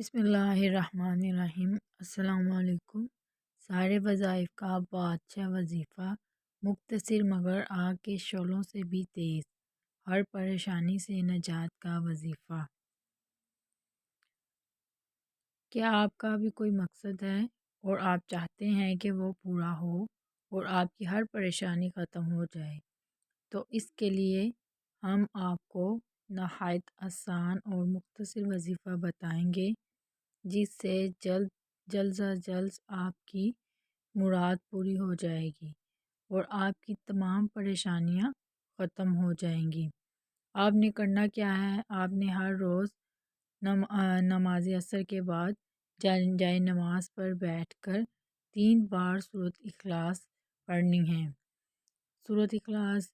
بسم اللہ الرحمن الرحیم۔ السلام علیکم۔ سارے وظائف کا بادشاہ وظیفہ، مختصر مگر آگ کے شعلوں سے بھی تیز، ہر پریشانی سے نجات کا وظیفہ۔ کیا آپ کا بھی کوئی مقصد ہے اور آپ چاہتے ہیں کہ وہ پورا ہو اور آپ کی ہر پریشانی ختم ہو جائے؟ تو اس کے لیے ہم آپ کو نہایت آسان اور مختصر وظیفہ بتائیں گے، جس سے جلد از جلد آپ کی مراد پوری ہو جائے گی اور آپ کی تمام پریشانیاں ختم ہو جائیں گی۔ آپ نے کرنا کیا ہے؟ آپ نے ہر روز نماز عصر کے بعد جائے نماز پر بیٹھ کر 3 بار سورۃ اخلاص پڑھنی ہے۔ سورۃ اخلاص: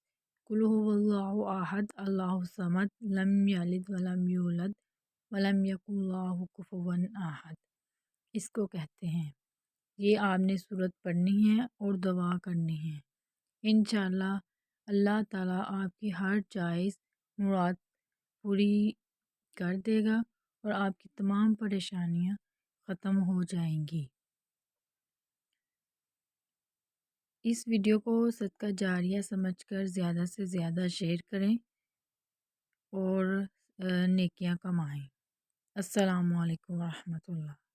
قل هو اللہ احد اللہ الصمد لم یلد ولم یولد ولم یکن لہ کفوا احد، اس کو کہتے ہیں۔ یہ آپ نے سورت پڑھنی ہے اور دعا کرنی ہے۔ انشاءاللہ اللہ تعالیٰ آپ کی ہر جائز مراد پوری کر دے گا اور آپ کی تمام پریشانیاں ختم ہو جائیں گی۔ اس ویڈیو کو صدقہ جاریہ سمجھ کر زیادہ سے زیادہ شیئر کریں اور نیکیاں کمائیں۔ السلام علیکم ورحمۃ اللہ۔